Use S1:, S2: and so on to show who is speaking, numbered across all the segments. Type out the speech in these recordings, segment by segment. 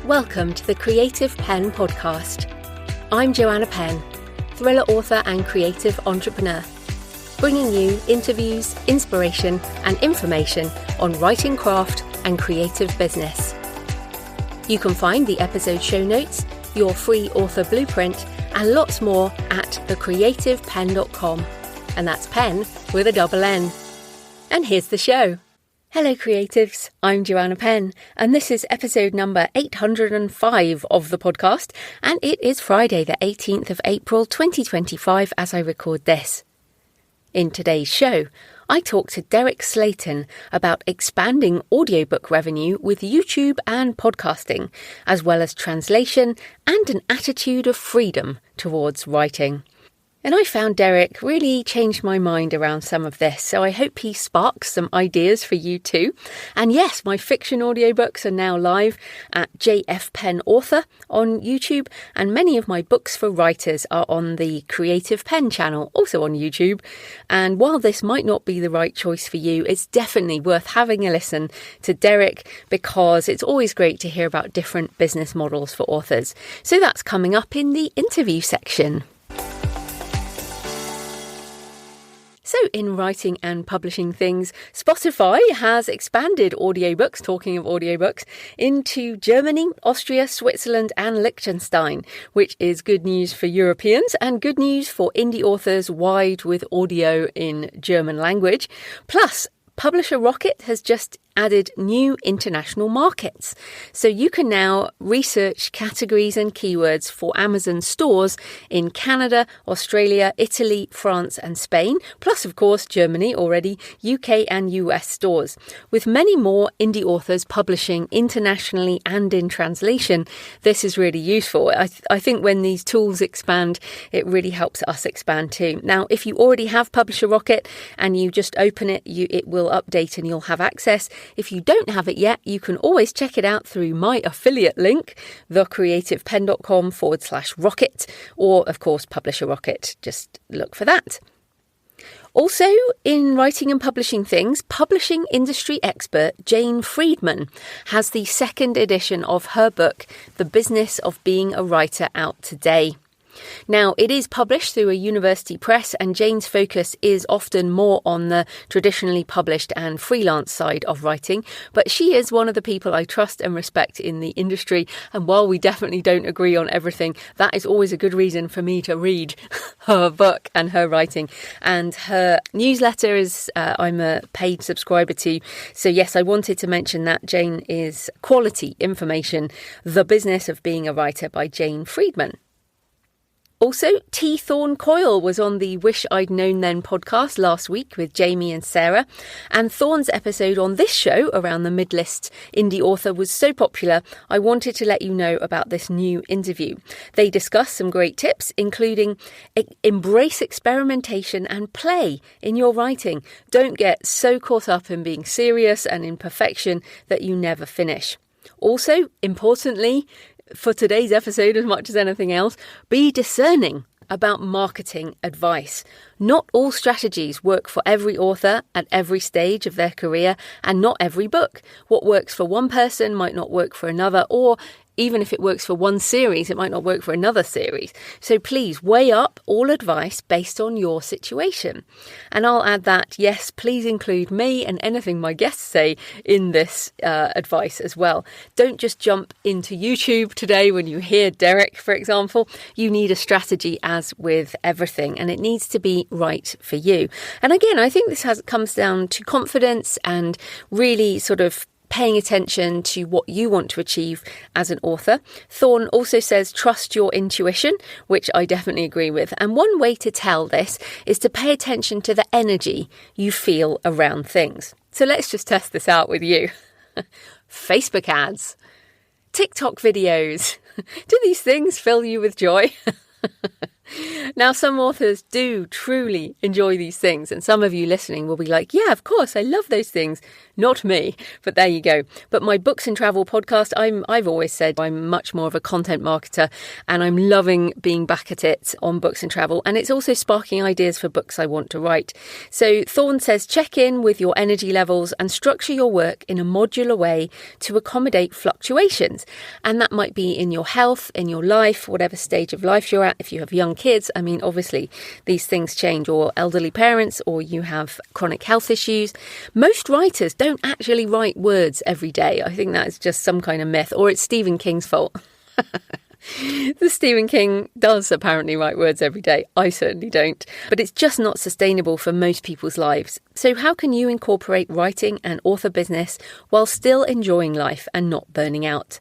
S1: Welcome to the Creative Penn podcast. I'm Joanna Penn, thriller author and creative entrepreneur, bringing you interviews, inspiration and information on writing craft and creative business. You can find the episode show notes, your free author blueprint and lots more at thecreativepenn.com, and that's Penn with a double N. And here's the show. Hello creatives, I'm Joanna Penn, and this is episode number 805 of the podcast, and it is Friday the 18th of April 2025 as I record this. In today's show, I talk to Derek Slaton about expanding audiobook revenue with YouTube and podcasting, as well as translation and an attitude of freedom towards writing. And I found Derek really changed my mind around some of this, so I hope he sparks some ideas for you too. And yes, my fiction audiobooks are now live at JF Penn Author on YouTube, and many of my books for writers are on the Creative Penn channel, also on YouTube. And while this might not be the right choice for you, it's definitely worth having a listen to Derek because it's always great to hear about different business models for authors. So that's coming up in the interview section. So in writing and publishing things, Spotify has expanded audiobooks, talking of audiobooks, into Germany, Austria, Switzerland and Liechtenstein, which is good news for Europeans and good news for indie authors wide with audio in German language. Plus, Publisher Rocket has just added new international markets. So you can now research categories and keywords for Amazon stores in Canada, Australia, Italy, France and Spain, plus of course Germany already, UK and US stores. With many more indie authors publishing internationally and in translation, this is really useful. I think when these tools expand, it really helps us expand too. Now, if you already have Publisher Rocket and you just open it, it will update and you'll have access. If you don't have it yet, you can always check it out through my affiliate link, thecreativepenn.com/rocket, or of course, Publisher Rocket. Just look for that. Also, in writing and publishing things, publishing industry expert Jane Friedman has the second edition of her book, The Business of Being a Writer, out today. Now, it is published through a university press, and Jane's focus is often more on the traditionally published and freelance side of writing, but she is one of the people I trust and respect in the industry, and while we definitely don't agree on everything, that is always a good reason for me to read her book and her writing. And her newsletter is I'm a paid subscriber to, so yes, I wanted to mention that. Jane is quality information, The Business of Being a Writer by Jane Friedman. Also, T. Thorne Coyle was on the Wish I'd Known Then podcast last week with Jamie and Sarah, and Thorne's episode on this show around the mid-list indie author was so popular, I wanted to let you know about this new interview. They discuss some great tips, including embrace experimentation and play in your writing. Don't get so caught up in being serious and in perfection that you never finish. Also, importantly, for today's episode, as much as anything else, be discerning about marketing advice. Not all strategies work for every author at every stage of their career, and not every book. What works for one person might not work for another, or even if it works for one series, it might not work for another series. So please weigh up all advice based on your situation. And I'll add that, yes, please include me and anything my guests say in this advice as well. Don't just jump into YouTube today when you hear Derek, for example. You need a strategy as with everything, and it needs to be right for you. And again, I think this comes down to confidence and really sort of paying attention to what you want to achieve as an author. Thorne also says trust your intuition, which I definitely agree with. And one way to tell this is to pay attention to the energy you feel around things. So let's just test this out with you. Facebook ads, TikTok videos. Do these things fill you with joy? Now, some authors do truly enjoy these things, and some of you listening will be like, yeah, of course, I love those things. Not me, but there you go. But my books and travel podcast, I've always said I'm much more of a content marketer, and I'm loving being back at it on books and travel, and it's also sparking ideas for books I want to write. So Thorne says, check in with your energy levels and structure your work in a modular way to accommodate fluctuations. And that might be in your health, in your life, whatever stage of life you're at. If you have young kids, I mean, obviously these things change, or elderly parents, or you have chronic health issues. Most writers don't actually write words every day. I think that is just some kind of myth, or it's Stephen King's fault. The Stephen King does apparently write words every day. I certainly don't. But it's just not sustainable for most people's lives. So how can you incorporate writing and author business while still enjoying life and not burning out?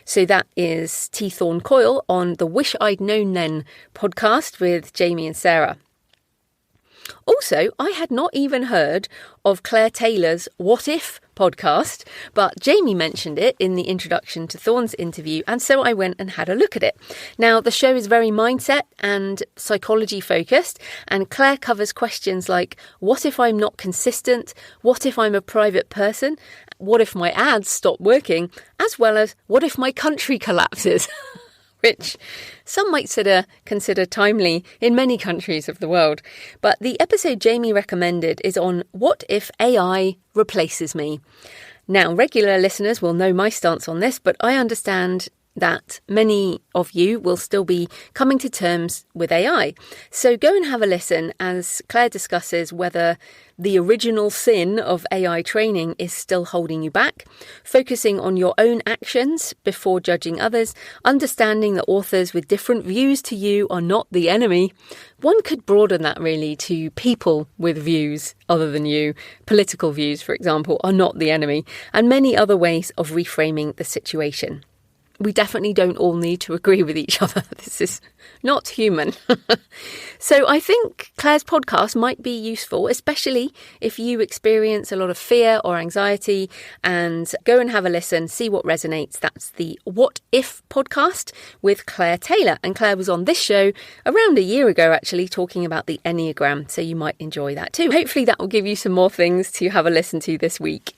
S1: So that is T. Thorne Coyle on the Wish I'd Known Then podcast with Jamie and Sarah. Also, I had not even heard of Claire Taylor's What If podcast, but Jamie mentioned it in the introduction to Thorne's interview, and so I went and had a look at it. Now, the show is very mindset and psychology focused, and Claire covers questions like, what if I'm not consistent? What if I'm a private person? What if my ads stop working? As well as, what if my country collapses? Which some might consider timely in many countries of the world. But the episode Jamie recommended is on what if AI replaces me? Now, regular listeners will know my stance on this, but I understand that many of you will still be coming to terms with AI. So go and have a listen as Claire discusses whether the original sin of AI training is still holding you back, focusing on your own actions before judging others, understanding that authors with different views to you are not the enemy. One could broaden that really to people with views other than you. Political views, for example, are not the enemy, and many other ways of reframing the situation. We definitely don't all need to agree with each other. This is not human. So I think Claire's podcast might be useful, especially if you experience a lot of fear or anxiety, and go and have a listen, see what resonates. That's the What If podcast with Claire Taylor. And Claire was on this show around a year ago, actually, talking about the Enneagram. So you might enjoy that too. Hopefully that will give you some more things to have a listen to this week.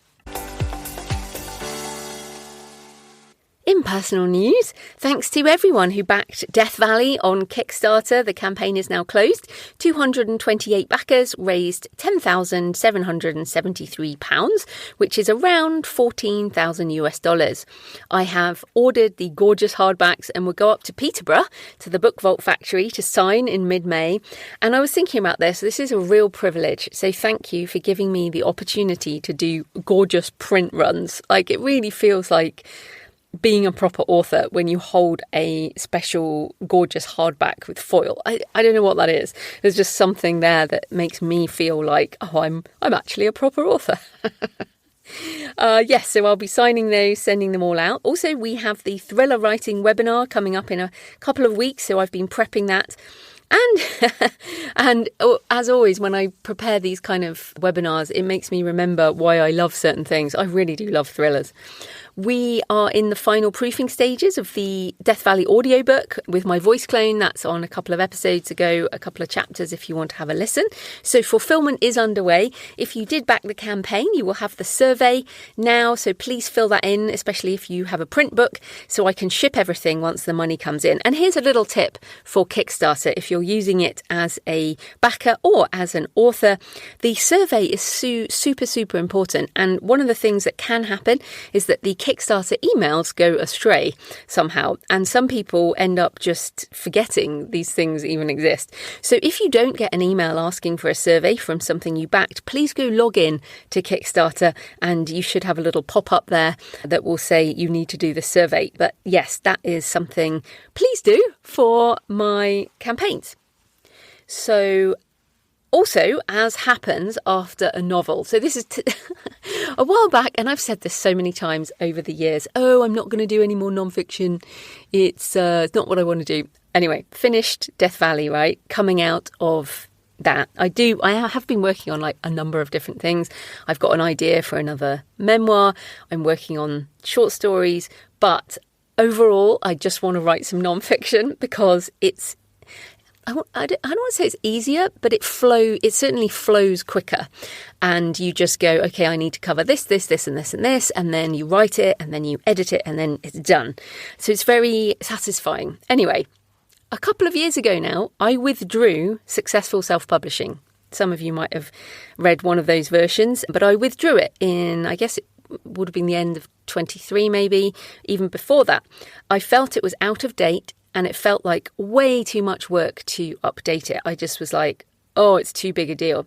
S1: In personal news, thanks to everyone who backed Death Valley on Kickstarter. The campaign is now closed. 228 backers raised £10,773, which is around $14,000 US. I have ordered the gorgeous hardbacks and will go up to Peterborough to the Book Vault factory to sign in mid-May. And I was thinking about this. This is a real privilege. So thank you for giving me the opportunity to do gorgeous print runs. Like, it really feels like being a proper author when you hold a special gorgeous hardback with foil. I don't know what that is. There's just something there that makes me feel like, oh, I'm actually a proper author. Yes, so I'll be signing those, sending them all out. Also, we have the thriller writing webinar coming up in a couple of weeks, so I've been prepping that. And as always, when I prepare these kind of webinars, it makes me remember why I love certain things. I really do love thrillers. We are in the final proofing stages of the Death Valley audiobook with my voice clone. That's on a couple of episodes ago, a couple of chapters if you want to have a listen. So fulfillment is underway. If you did back the campaign, you will have the survey now. So please fill that in, especially if you have a print book, so I can ship everything once the money comes in. And here's a little tip for Kickstarter. If you're using it as a backer or as an author, the survey is super important. And one of the things that can happen is that the Kickstarter emails go astray somehow, and some people end up just forgetting these things even exist. So if you don't get an email asking for a survey from something you backed, please go log in to Kickstarter and you should have a little pop-up there that will say you need to do the survey. But yes, that is something please do for my campaigns. So also, as happens after a novel. So this is a while back, and I've said this so many times over the years. Oh, I'm not going to do any more nonfiction. It's not what I want to do. Anyway, finished Death Valley, right? Coming out of that. I have been working on like a number of different things. I've got an idea for another memoir. I'm working on short stories. But overall, I just want to write some nonfiction because I don't want to say it's easier, but it certainly flows quicker. And you just go, okay, I need to cover this, this, this, and this, and this. And then you write it, and then you edit it, and then it's done. So it's very satisfying. Anyway, a couple of years ago now, I withdrew Successful Self-Publishing. Some of you might have read one of those versions, but I withdrew it in, I guess it would have been the end of 23, maybe, even before that. I felt it was out of date. And it felt like way too much work to update it. I just was like, oh, it's too big a deal.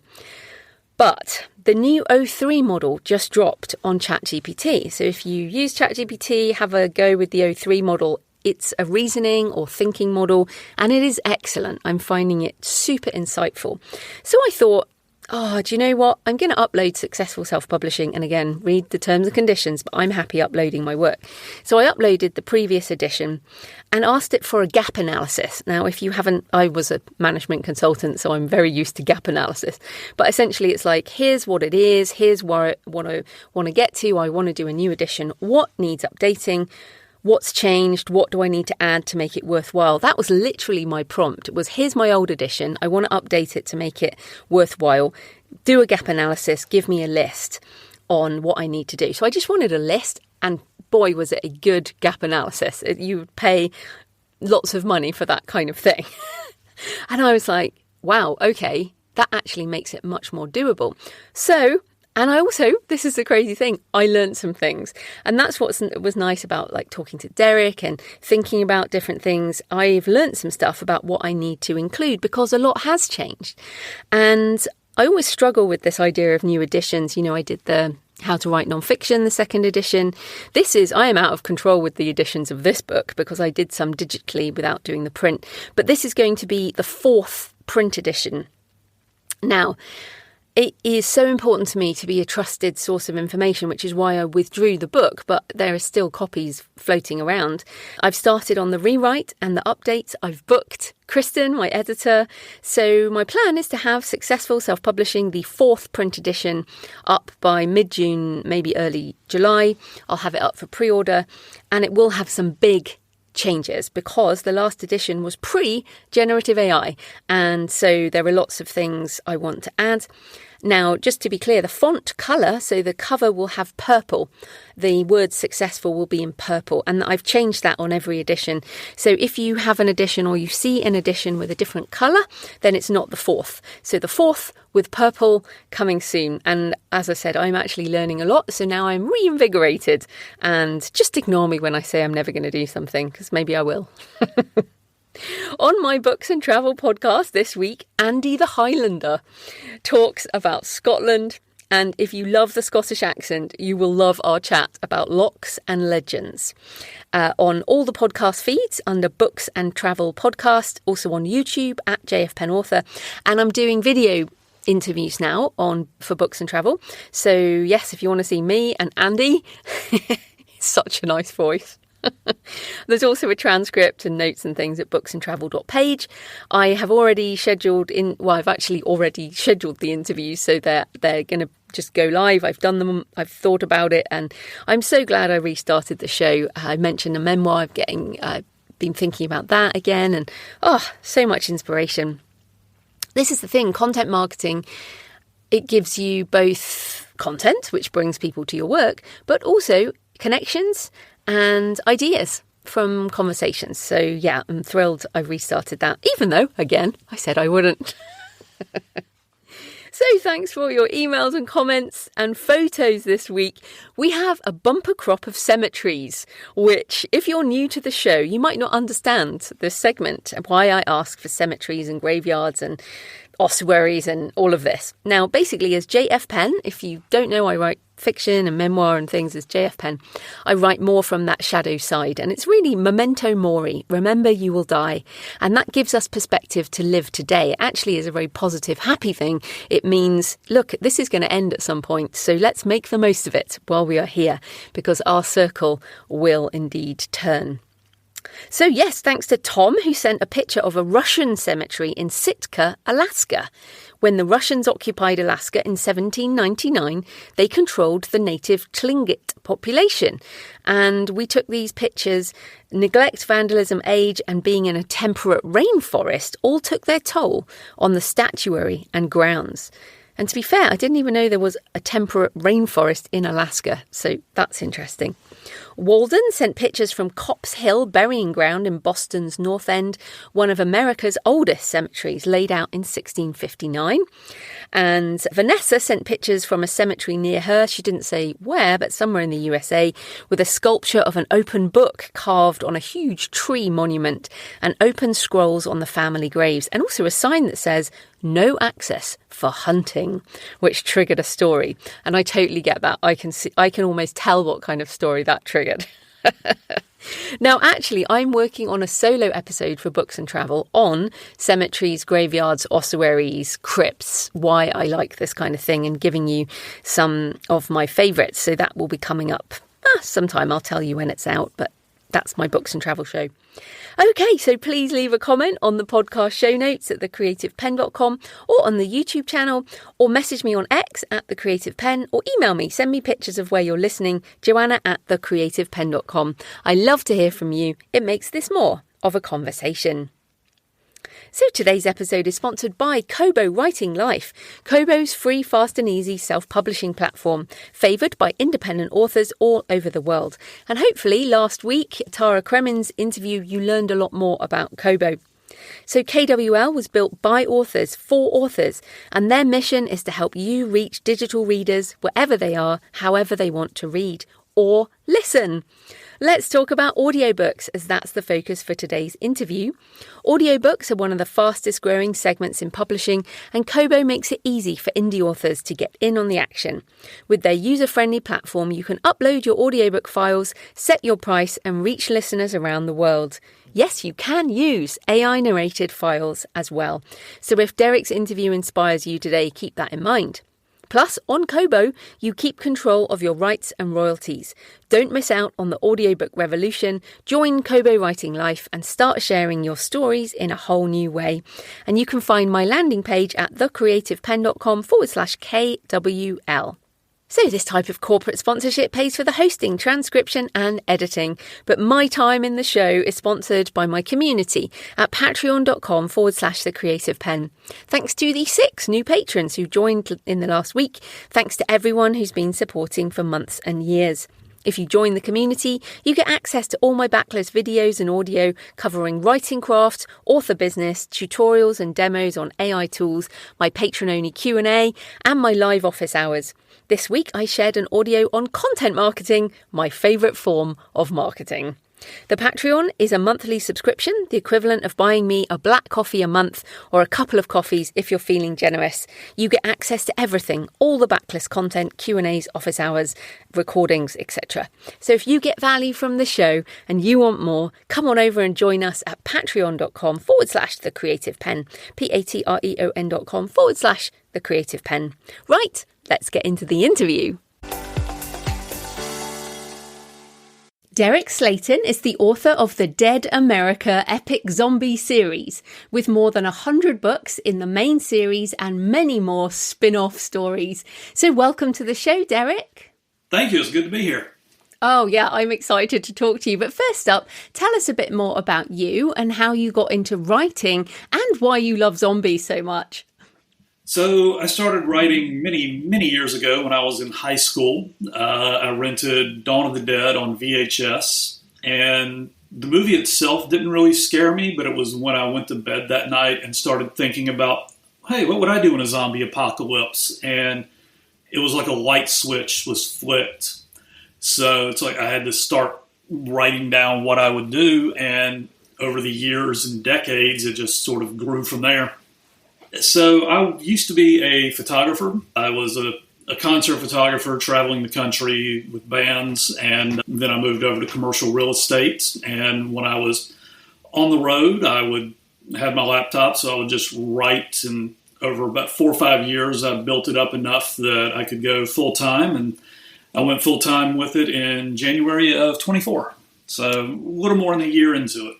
S1: But the new O3 model just dropped on ChatGPT. So if you use ChatGPT, have a go with the O3 model. It's a reasoning or thinking model, and it is excellent. I'm finding it super insightful. So I thought, oh, do you know what? I'm going to upload Successful Self-Publishing. And again, read the terms and conditions, but I'm happy uploading my work. So I uploaded the previous edition and asked it for a gap analysis. Now, if you haven't, I was a management consultant, so I'm very used to gap analysis. But essentially, it's like, here's what it is. Here's what I want to get to. I want to do a new edition. What needs updating? What's changed? What do I need to add to make it worthwhile? That was literally my prompt. It was, here's my old edition. I want to update it to make it worthwhile. Do a gap analysis. Give me a list on what I need to do. So I just wanted a list, and boy, was it a good gap analysis. You would pay lots of money for that kind of thing. And I was like, wow, okay, that actually makes it much more doable. So, and I also, this is the crazy thing, I learned some things. And that's what was nice about like talking to Derek and thinking about different things. I've learned some stuff about what I need to include because a lot has changed. And I always struggle with this idea of new editions. You know, I did the How to Write Nonfiction, the second edition. I am out of control with the editions of this book because I did some digitally without doing the print. But this is going to be the 4th print edition. Now, it is so important to me to be a trusted source of information, which is why I withdrew the book, but there are still copies floating around. I've started on the rewrite and the updates. I've booked Kristen, my editor. So my plan is to have Successful Self-Publishing, the 4th print edition, up by mid-June, maybe early July. I'll have it up for pre-order, and it will have some big changes because the last edition was pre-generative AI. And so there are lots of things I want to add. Now, just to be clear, the font colour, so the cover will have purple. The word successful will be in purple, and I've changed that on every edition. So if you have an edition or you see an edition with a different colour, then it's not the 4th. So the 4th with purple coming soon. And as I said, I'm actually learning a lot. So now I'm reinvigorated, and just ignore me when I say I'm never going to do something, because maybe I will. On my Books and Travel podcast this week, Andy the Highlander talks about Scotland. And if you love the Scottish accent, you will love our chat about locks and legends. On all the podcast feeds under Books and Travel podcast, also on YouTube at JF Penn Author. And I'm doing video interviews now for Books and Travel. So yes, if you want to see me and Andy, such a nice voice. There's also a transcript and notes and things at booksandtravel.page. I have already I've actually already scheduled the interviews, so they're going to just go live. I've done them, I've thought about it, and I'm so glad I restarted the show. I mentioned a memoir I've been thinking about that again, and so much inspiration. This is the thing, content marketing, it gives you both content, which brings people to your work, but also connections and ideas from conversations. So yeah, I'm thrilled I've restarted that, even though, again, I said I wouldn't. So thanks for your emails and comments and photos this week. We have a bumper crop of cemeteries, which, if you're new to the show, you might not understand this segment and why I ask for cemeteries and graveyards and ossuaries and all of this. Now, basically, as JF Penn, if you don't know, I write fiction and memoir and things as JF Penn. I write more from that shadow side, and it's really memento mori, remember you will die. And that gives us perspective to live today. It actually is a very positive, happy thing. It means, look, this is going to end at some point, so let's make the most of it while we are here, because our circle will indeed turn. So yes, thanks to Tom, who sent a picture of a Russian cemetery in Sitka, Alaska. When the Russians occupied Alaska in 1799, they controlled the native Tlingit population. And we took these pictures. Neglect, vandalism, age, and being in a temperate rainforest all took their toll on the statuary and grounds. And to be fair, I didn't even know there was a temperate rainforest in Alaska, so that's interesting. Walden sent pictures from Copp's Hill Burying Ground in Boston's North End, one of America's oldest cemeteries, laid out in 1659. And Vanessa sent pictures from a cemetery near her, she didn't say where, but somewhere in the USA, with a sculpture of an open book carved on a huge tree monument and open scrolls on the family graves, and also a sign that says, "No access for hunting," which triggered a story. And I totally get that. I can almost tell what kind of story that triggered. Now, actually, I'm working on a solo episode for Books and Travel on cemeteries, graveyards, ossuaries, crypts, why I like this kind of thing, and giving you some of my favourites. So that will be coming up sometime. I'll tell you when it's out, but that's my Books and Travel show. Okay, so please leave a comment on the podcast show notes at thecreativepenn.com or on the YouTube channel, or message me on X at thecreativepenn, or email me, send me pictures of where you're listening, Joanna at thecreativepenn.com. I love to hear from you. It makes this more of a conversation. So today's episode is sponsored by Kobo Writing Life, Kobo's free, fast and easy self-publishing platform, favoured by independent authors all over the world. And hopefully last week, Tara Kremin's interview, you learned a lot more about Kobo. So KWL was built by authors for authors, and their mission is to help you reach digital readers wherever they are, however they want to read or listen. Let's talk about audiobooks, as that's the focus for today's interview. Audiobooks are one of the fastest growing segments in publishing, and Kobo makes it easy for indie authors to get in on the action. With their user-friendly platform, you can upload your audiobook files, set your price, and reach listeners around the world. Yes, you can use AI-narrated files as well. So if Derek's interview inspires you today, keep that in mind. Plus, on Kobo, you keep control of your rights and royalties. Don't miss out on the audiobook revolution. Join Kobo Writing Life and start sharing your stories in a whole new way. And you can find my landing page at thecreativepenn.com/KWL. So this type of corporate sponsorship pays for the hosting, transcription and editing. But my time in the show is sponsored by my community at patreon.com/thecreativepenn. Thanks to the 6 new patrons who joined in the last week. Thanks to everyone who's been supporting for months and years. If you join the community, you get access to all my backlist videos and audio covering writing craft, author business, tutorials and demos on AI tools, my patron-only Q&A, and my live office hours. This week, I shared an audio on content marketing, my favourite form of marketing. The Patreon is a monthly subscription, the equivalent of buying me a black coffee a month or a couple of coffees if you're feeling generous. You get access to everything, all the backlist content, Q&As, office hours, recordings, etc. So if you get value from the show and you want more, come on over and join us at patreon.com/thecreativepenn, patreon.com/thecreativepenn. Right, let's get into the interview. Derek Slaton is the author of the Dead America epic zombie series, with more than 100 books in the main series and many more spin-off stories. So welcome to the show, Derek.
S2: Thank you. It's good to be here.
S1: Oh, yeah, I'm excited to talk to you. But first up, tell us a bit more about you and how you got into writing and why you love zombies so much.
S2: So I started writing many, many years ago when I was in high school. I rented Dawn of the Dead on VHS, and the movie itself didn't really scare me, but it was when I went to bed that night and started thinking about, hey, what would I do in a zombie apocalypse? And it was like a light switch was flipped. So it's like I had to start writing down what I would do, and over the years and decades, it just sort of grew from there. So I used to be a photographer. I was a concert photographer traveling the country with bands, and then I moved over to commercial real estate. And when I was on the road, I would have my laptop, so I would just write. And over about 4 or 5 years, I built it up enough that I could go full-time. And I went full-time with it in January of 24. So a little more than a year into it.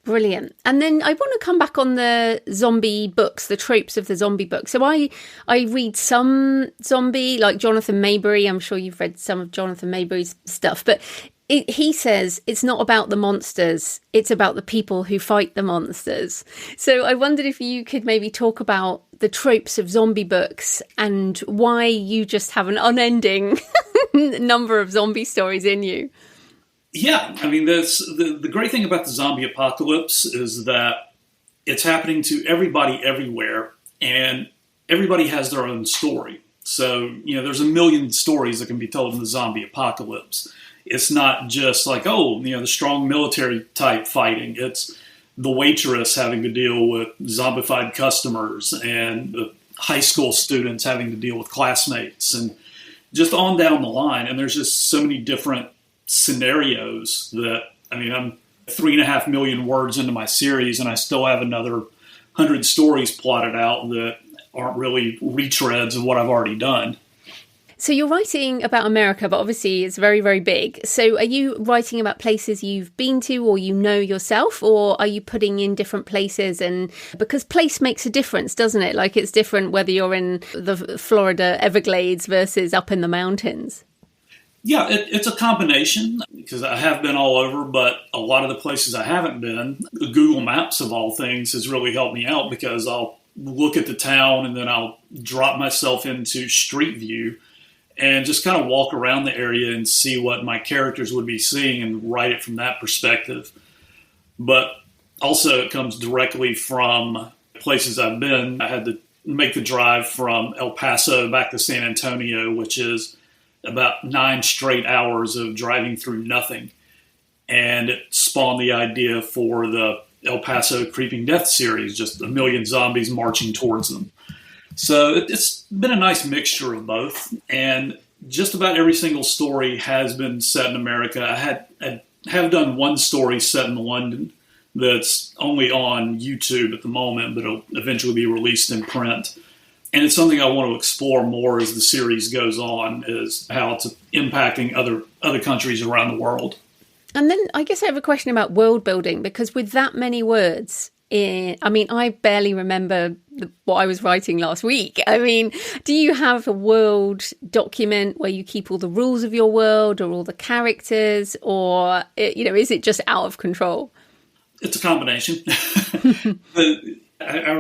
S1: Brilliant. And then I want to come back on the zombie books, the tropes of the zombie book. So I read some zombie, like Jonathan Maberry. I'm sure you've read some of Jonathan Maberry's stuff, but he says it's not about the monsters, it's about the people who fight the monsters. So I wondered if you could maybe talk about the tropes of zombie books and why you just have an unending number of zombie stories in you.
S2: Yeah, I mean, that's the great thing about the zombie apocalypse is that it's happening to everybody everywhere, and everybody has their own story. So, there's a million stories that can be told in the zombie apocalypse. It's not just like, the strong military type fighting. It's the waitress having to deal with zombified customers, and the high school students having to deal with classmates, and just on down the line. And there's just so many different scenarios that, I'm 3.5 million words into my series, and I still have another 100 stories plotted out that aren't really retreads of what I've already done.
S1: So you're writing about America, but obviously it's very, very big. So are you writing about places you've been to or yourself, or are you putting in different places? And because place makes a difference, doesn't it? Like it's different whether you're in the Florida Everglades versus up in the mountains.
S2: Yeah, it's a combination because I have been all over, but a lot of the places I haven't been, Google Maps of all things has really helped me out because I'll look at the town and then I'll drop myself into Street View and just kind of walk around the area and see what my characters would be seeing and write it from that perspective. But also it comes directly from places I've been. I had to make the drive from El Paso back to San Antonio, which is about 9 straight hours of driving through nothing. And it spawned the idea for the El Paso Creeping Death series, just a million zombies marching towards them. So it's been a nice mixture of both. And just about every single story has been set in America. I have done one story set in London that's only on YouTube at the moment, but it'll eventually be released in print. And it's something I want to explore more as the series goes on, is how it's impacting other countries around the world.
S1: And then I guess I have a question about world building, because with that many words, I barely remember what I was writing last week. Do you have a world document where you keep all the rules of your world or all the characters, or, is it just out of control?
S2: It's a combination. I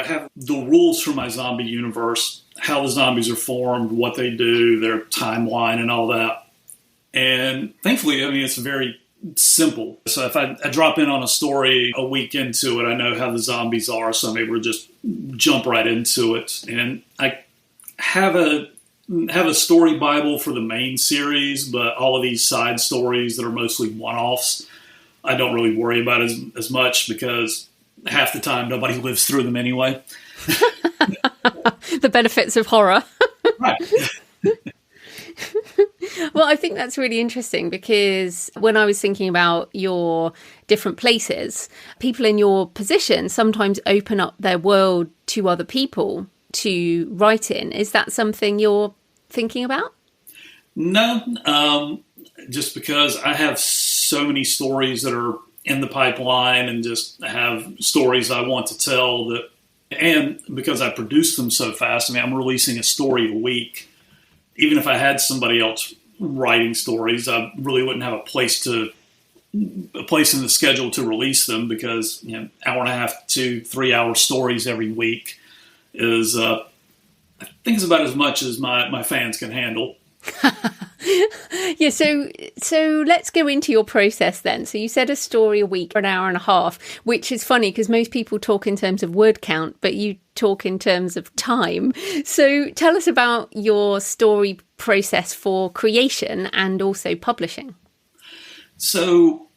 S2: I have the rules for my zombie universe, how the zombies are formed, what they do, their timeline and all that. And thankfully, it's very simple. So if I drop in on a story a week into it, I know how the zombies are, so I'm able to just jump right into it. And I have a story Bible for the main series, but all of these side stories that are mostly one-offs, I don't really worry about as much because half the time nobody lives through them anyway.
S1: The benefits of horror.
S2: Right.
S1: Well, I think that's really interesting because when I was thinking about your different places, people in your position sometimes open up their world to other people to write in. Is that something you're thinking about?
S2: No, just because I have so many stories that are in the pipeline and just have stories I want to tell and because I produce them so fast, I'm releasing a story a week. Even if I had somebody else writing stories, I really wouldn't have a place in the schedule to release them because, hour and a half to 3 hour stories every week is, I think it's about as much as my fans can handle.
S1: Yeah, so let's go into your process then. So you said a story a week, an hour and a half, which is funny because most people talk in terms of word count, but you talk in terms of time. So tell us about your story process for creation and also publishing.
S2: So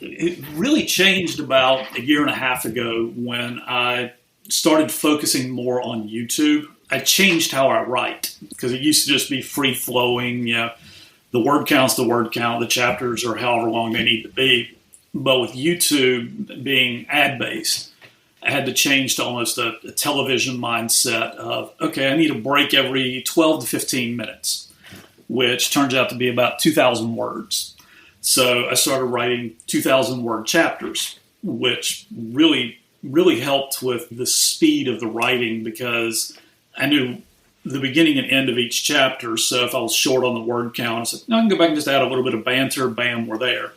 S2: it really changed about 1.5 years ago when I started focusing more on YouTube. I changed how I write because it used to just be free flowing. The word count's the word count. The chapters are however long they need to be. But with YouTube being ad-based, I had to change to almost a television mindset of, okay, I need a break every 12 to 15 minutes, which turns out to be about 2,000 words. So I started writing 2,000 word chapters, which really helped with the speed of the writing because I knew the beginning and end of each chapter. So if I was short on the word count, I said, no, I can go back and just add a little bit of banter. Bam, we're there.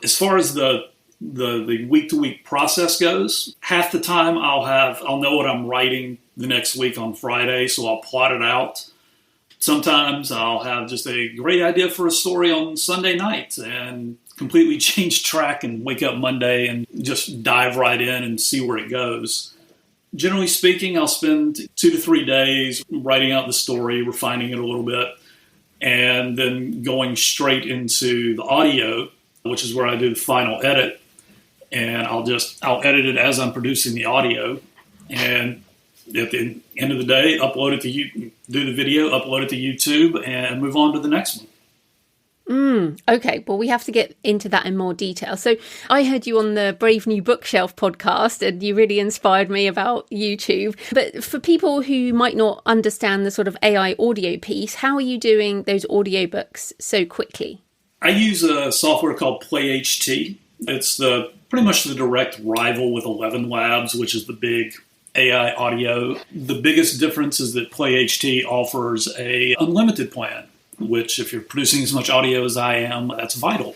S2: As far as the week-to-week process goes, half the time I'll know what I'm writing the next week on Friday, so I'll plot it out. Sometimes I'll have just a great idea for a story on Sunday night and completely change track and wake up Monday and just dive right in and see where it goes. Generally speaking, I'll spend 2 to 3 days writing out the story, refining it a little bit, and then going straight into the audio, which is where I do the final edit. And I'll edit it as I'm producing the audio. And at the end of the day, upload it to do the video, upload it to YouTube, and move on to the next one.
S1: Okay, well, we have to get into that in more detail. So I heard you on the Brave New Bookshelf podcast, and you really inspired me about YouTube. But for people who might not understand the sort of AI audio piece, how are you doing those audiobooks so quickly?
S2: I use a software called PlayHT. It's pretty much the direct rival with 11 Labs, which is the big AI audio. The biggest difference is that PlayHT offers a unlimited plan, which if you're producing as much audio as I am, that's vital,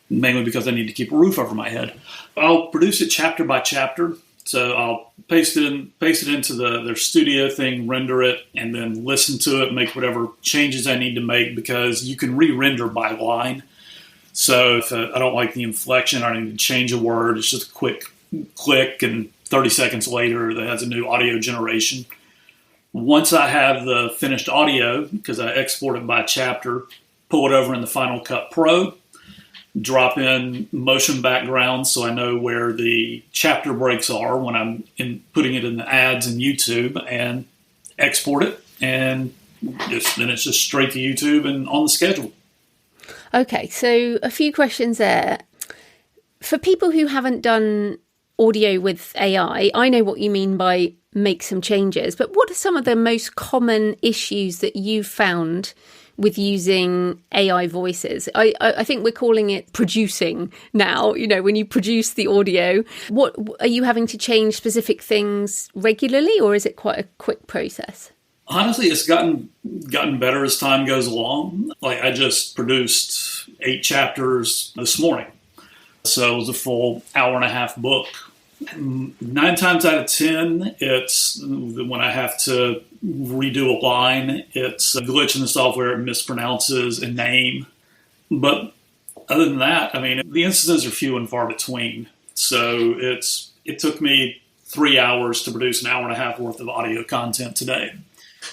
S2: mainly because I need to keep a roof over my head. I'll produce it chapter by chapter. So I'll paste it into their studio thing, render it, and then listen to it, make whatever changes I need to make because you can re-render by line. So if I don't like the inflection or I need to change a word, it's just a quick click and 30 seconds later that has a new audio generation. Once I have the finished audio, because I export it by chapter, pull it over in the Final Cut Pro, drop in motion backgrounds so I know where the chapter breaks are when I'm putting it in the ads in YouTube, and export it, and then it's just straight to YouTube and on the schedule.
S1: Okay, so a few questions there. For people who haven't done audio with AI, I know what you mean by make some changes, but what are some of the most common issues that you've found with using AI voices? I think we're calling it producing now, when you produce the audio. What are you having to change specific things regularly, or is it quite a quick process?
S2: Honestly, it's gotten better as time goes along. Like I just produced 8 chapters this morning. So it was a full hour-and-a-half book. 9 times out of 10, it's when I have to redo a line, it's a glitch in the software, it mispronounces a name. But other than that, the instances are few and far between. So it took me 3 hours to produce an hour-and-a-half worth of audio content today.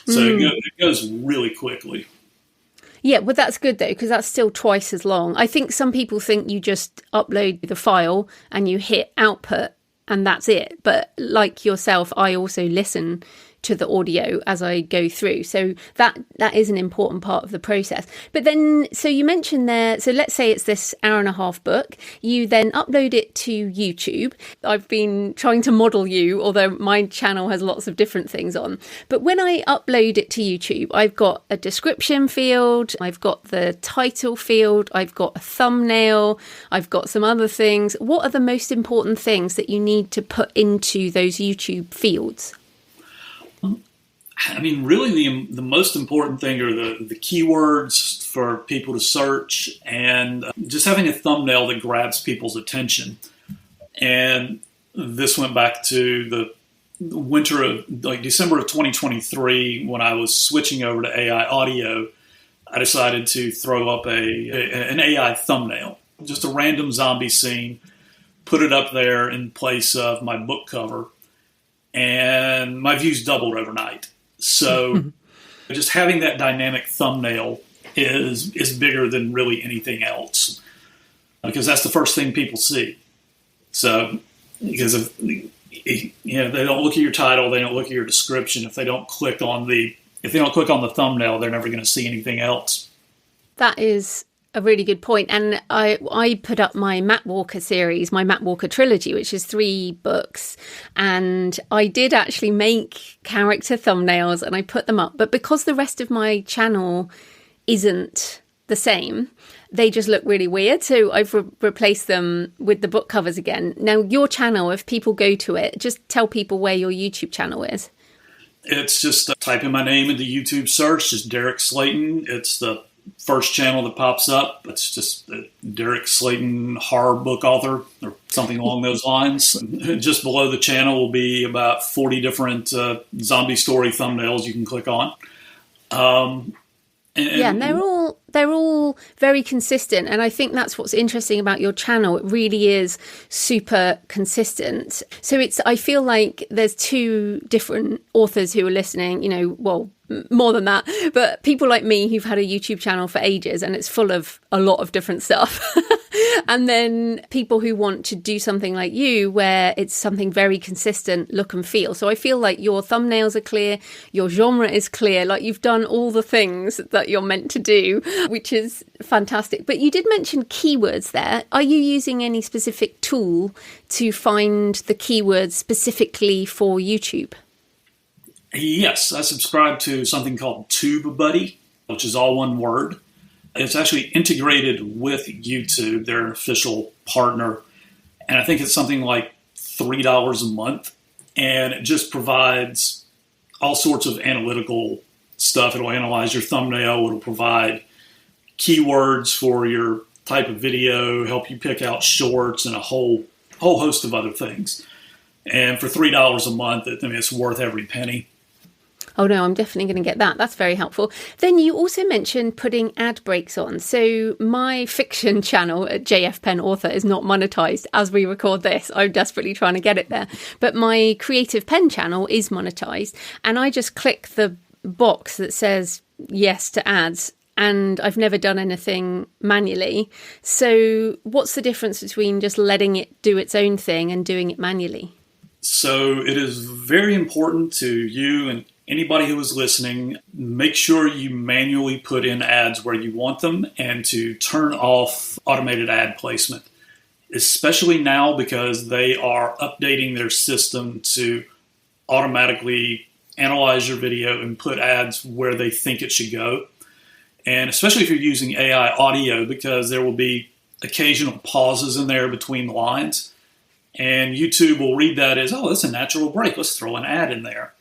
S2: So it goes really quickly.
S1: Yeah, well, that's good, though, because that's still twice as long. I think some people think you just upload the file and you hit output and that's it. But like yourself, I also listen to the audio as I go through. So that is an important part of the process. But then, so you mentioned there, so let's say it's this hour-and-a-half book. You then upload it to YouTube. I've been trying to model you, although my channel has lots of different things on. But when I upload it to YouTube, I've got a description field, I've got the title field, I've got a thumbnail, I've got some other things. What are the most important things that you need to put into those YouTube fields?
S2: Really the most important thing are the keywords for people to search and just having a thumbnail that grabs people's attention. And this went back to the winter of December of 2023 when I was switching over to AI audio. I decided to throw up an AI thumbnail, just a random zombie scene, put it up there in place of my book cover, and my views doubled overnight. So just having that dynamic thumbnail is bigger than really anything else, because that's the first thing people see. So because if they don't look at your title, they don't look at your description. If they don't click on the thumbnail, they're never going to see anything else.
S1: That is a really good point. And I put up my Matt Walker series, my Matt Walker trilogy, which is 3 books. And I did actually make character thumbnails and I put them up. But because the rest of my channel isn't the same, they just look really weird. So I've replaced them with the book covers again. Now, your channel, if people go to it, just tell people where your YouTube channel is.
S2: It's just type in my name in the YouTube search, just Derek Slaton. It's the first channel that pops up. It's just Derek Slaton, horror book author, or something along those lines. Just below the channel will be about 40 different zombie story thumbnails you can click on. And they're all very consistent, and I think that's what's interesting about your channel. It really is super consistent. So I feel like there's two different authors who are listening, more than that, but people like me who've had a YouTube channel for ages and it's full of a lot of different stuff. And then people who want to do something like you, where it's something very consistent look and feel. So I feel like your thumbnails are clear, your genre is clear, like you've done all the things that you're meant to do, which is fantastic. But you did mention keywords there. Are you using any specific tool to find the keywords specifically for YouTube? Yes, I subscribe to something called TubeBuddy, which is all one word. It's actually integrated with YouTube, their official partner. And I think it's something like $3 a month. And it just provides all sorts of analytical stuff. It'll analyze your thumbnail. It'll provide keywords for your type of video, help you pick out shorts, and a whole host of other things. And for $3 a month, it's worth every penny.
S1: Oh, no, I'm definitely going to get that. That's very helpful. Then you also mentioned putting ad breaks on. So my fiction channel at JF Penn Author is not monetized as we record this. I'm desperately trying to get it there. But my Creative Penn channel is monetized. And I just click the box that says yes to ads. And I've never done anything manually. So what's the difference between just letting it do its own thing and doing it manually?
S2: So it is very important to you and anybody who is listening, make sure you manually put in ads where you want them and to turn off automated ad placement, especially now because they are updating their system to automatically analyze your video and put ads where they think it should go. And especially if you're using AI audio, because there will be occasional pauses in there between the lines. And YouTube will read that as, oh, that's a natural break. Let's throw an ad in there.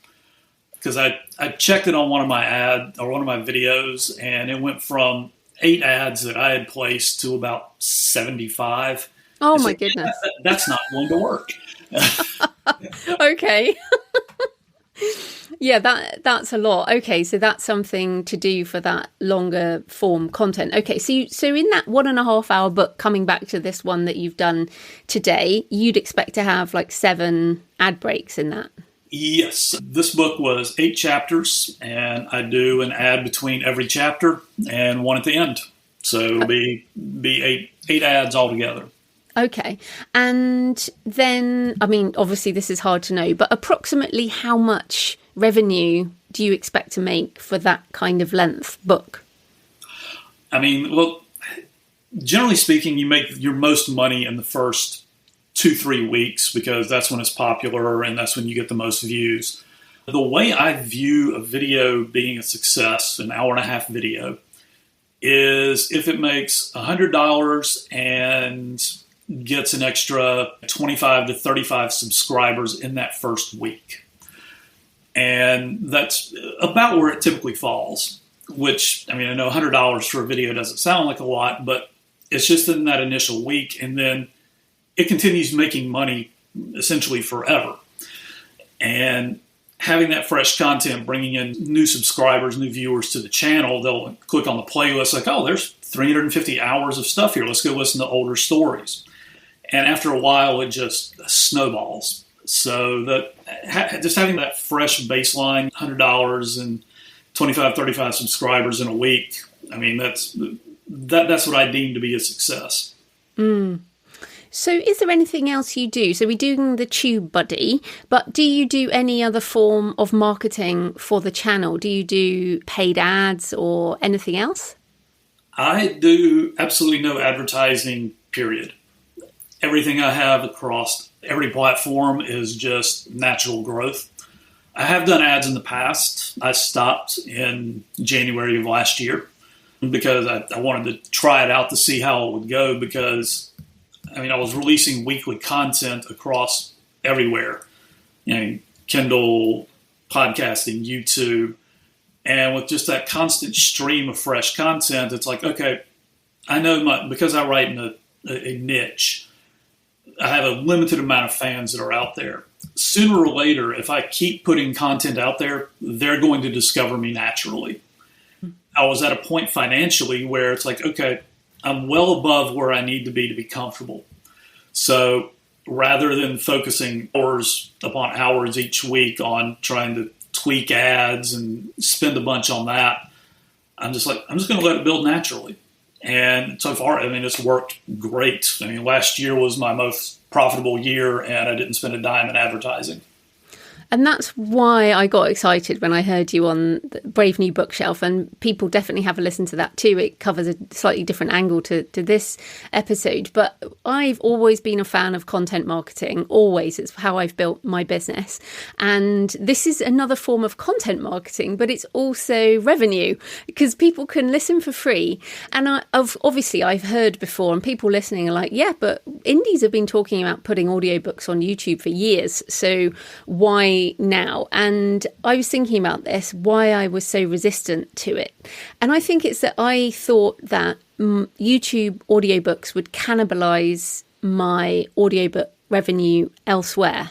S2: Because I checked it on one of my videos, and it went from 8 ads that I had placed to about 75.
S1: Oh my goodness.
S2: That's not going to work.
S1: Okay. Yeah, that's a lot. Okay, so that's something to do for that longer form content. Okay, so in that 1.5 hour book, coming back to this one that you've done today, you'd expect to have like 7 ad breaks in that.
S2: Yes, this book was 8 chapters, and I do an ad between every chapter and one at the end. So it'll be 8 ads altogether.
S1: Okay. And then, obviously this is hard to know, but approximately how much revenue do you expect to make for that kind of length book?
S2: Generally speaking, you make your most money in the first 2-3 weeks because that's when it's popular and that's when you get the most views. The way I view a video being a success, an 1.5-hour video, is if it makes $100 and gets an extra 25 to 35 subscribers in that first week. And that's about where it typically falls, which, I know $100 for a video doesn't sound like a lot, but it's just in that initial week. And then it continues making money essentially forever. And having that fresh content, bringing in new subscribers, new viewers to the channel, they'll click on the playlist like, oh, there's 350 hours of stuff here. Let's go listen to older stories. And after a while, it just snowballs. So that just having that fresh baseline, $100 and 25, 35 subscribers in a week, that's what I deem to be a success.
S1: Mm. So is there anything else you do? So we're doing the TubeBuddy, but do you do any other form of marketing for the channel? Do you do paid ads or anything else?
S2: I do absolutely no advertising, period. Everything I have across every platform is just natural growth. I have done ads in the past. I stopped in January of last year. because I wanted to try it out to see how it would go, because I was releasing weekly content across everywhere, Kindle, podcasting, YouTube, and with just that constant stream of fresh content, it's like, okay, I know because I write in a niche, I have a limited amount of fans that are out there. Sooner or later, if I keep putting content out there, they're going to discover me naturally. I was at a point financially where it's like, okay, I'm well above where I need to be comfortable. So rather than focusing hours upon hours each week on trying to tweak ads and spend a bunch on that, I'm just going to let it build naturally. And so far, it's worked great. Last year was my most profitable year, and I didn't spend a dime in advertising.
S1: And that's why I got excited when I heard you on the Brave New Bookshelf, and people definitely have a listen to that too. It covers a slightly different angle to this episode. But I've always been a fan of content marketing, always. It's how I've built my business. And this is another form of content marketing, but it's also revenue, because people can listen for free. And obviously I've heard before, and people listening are like, yeah, but indies have been talking about putting audiobooks on YouTube for years. So why now? And I was thinking about this, why I was so resistant to it. And I think it's that I thought that YouTube audiobooks would cannibalize my audiobook revenue elsewhere.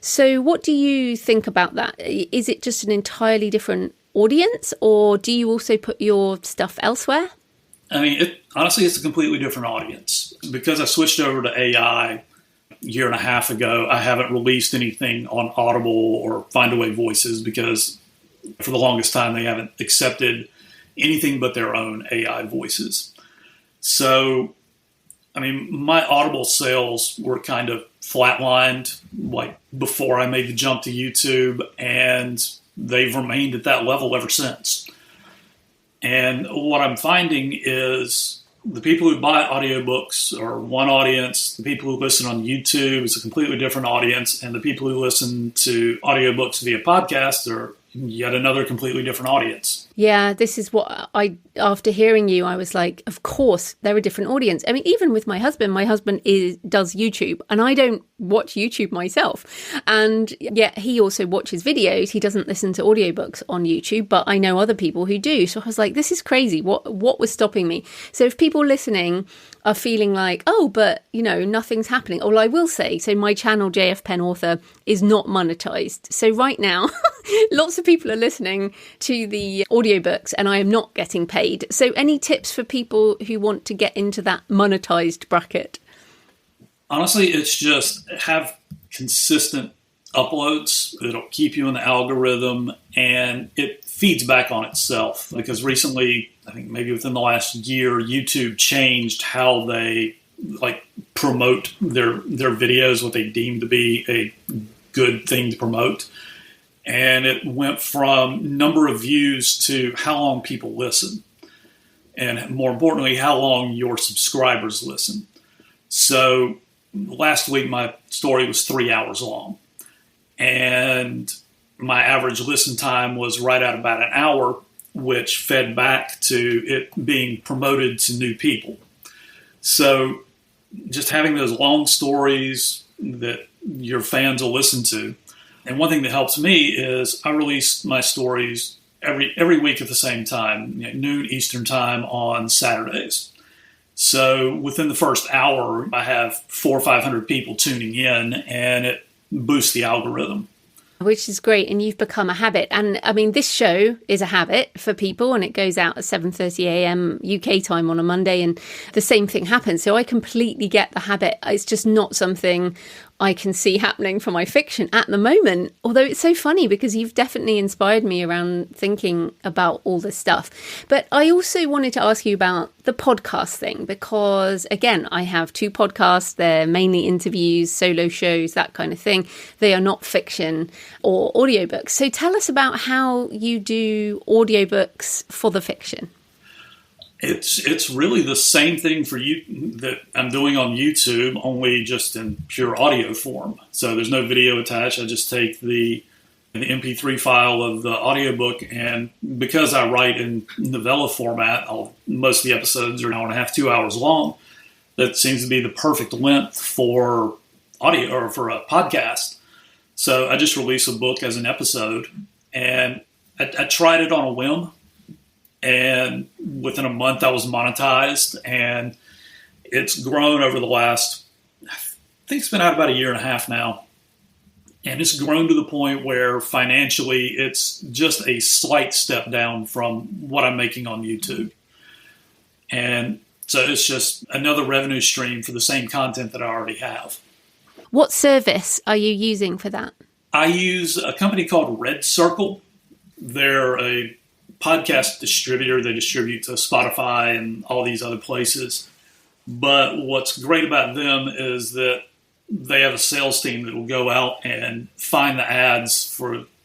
S1: So what do you think about that? Is it just an entirely different audience, or do you also put your stuff elsewhere?
S2: Honestly, it's a completely different audience. Because I switched over to AI a year and a half ago, I haven't released anything on Audible or Findaway Voices, because for the longest time they haven't accepted anything but their own AI voices. So, my Audible sales were kind of flatlined before I made the jump to YouTube, and they've remained at that level ever since. And what I'm finding is the people who buy audiobooks are one audience. The people who listen on YouTube is a completely different audience. And the people who listen to audiobooks via podcasts are yet another completely different audience.
S1: Yeah, this is what after hearing you, I was like, of course, they're a different audience. Even with my husband does YouTube, and I don't watch YouTube myself. And yet he also watches videos. He doesn't listen to audiobooks on YouTube, but I know other people who do. So I was like, this is crazy. What was stopping me? So if people listening are feeling like, oh, but nothing's happening. Well, I will say, so my channel, JF Penn Author, is not monetized. So right now, lots of people are listening to the audiobooks and I am not getting paid. So any tips for people who want to get into that monetized bracket?
S2: Honestly, it's just have consistent uploads. It'll keep you in the algorithm, and it feeds back on itself. Because recently, I think maybe within the last year, YouTube changed how they promote their videos, what they deem to be a good thing to promote. And it went from number of views to how long people listen. And more importantly, how long your subscribers listen. So last week, my story was 3 hours long. And my average listen time was right at about an hour, which fed back to it being promoted to new people. So just having those long stories that your fans will listen to. And one thing that helps me is I release my stories every week at the same time, noon Eastern time on Saturdays. So within the first hour, I have 400 or 500 people tuning in, and it boosts the algorithm.
S1: Which is great, and you've become a habit. And this show is a habit for people, and it goes out at 7:30 a.m. UK time on a Monday, and the same thing happens. So I completely get the habit. It's just not something I can see happening for my fiction at the moment. Although it's so funny because you've definitely inspired me around thinking about all this stuff. But I also wanted to ask you about the podcast thing, because again, I have 2 podcasts. They're mainly interviews, solo shows, that kind of thing. They are not fiction or audiobooks. So tell us about how you do audiobooks for the fiction.
S2: It's really the same thing for you that I'm doing on YouTube, only just in pure audio form. So there's no video attached. I just take the the MP3 file of the audiobook. And because I write in novella format, most of the episodes are an hour and a half, 2 hours long. That seems to be the perfect length for audio or for a podcast. So I just released a book as an episode, and I tried it on a whim. And within a month, I was monetized, and it's grown over the last, I think it's been out about a year and a half now. And it's grown to the point where financially it's just a slight step down from what I'm making on YouTube. And so it's just another revenue stream for the same content that I already have.
S1: What service are you using for that?
S2: I use a company called Red Circle. They're a podcast distributor. They distribute to Spotify and all these other places. But what's great about them is that they have a sales team that will go out and find the ads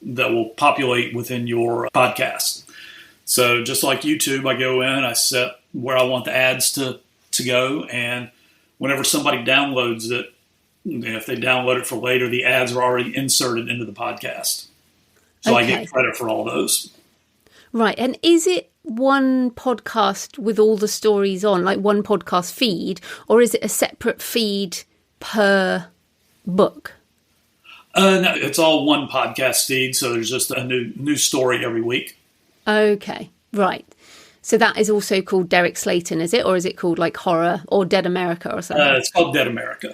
S2: that will populate within your podcast. So just like YouTube, I go in, I set where I want the ads to go, and whenever somebody downloads it, if they download it for later, the ads are already inserted into the podcast. So I get credit for all those.
S1: Right. And is it one podcast with all the stories on, like one podcast feed, or is it a separate feed per book?
S2: No, it's all one podcast feed, so there's just a new story every week.
S1: Okay, right. So that is also called Derek Slaton, is it? Or is it called like Horror or Dead America or something?
S2: It's called Dead America.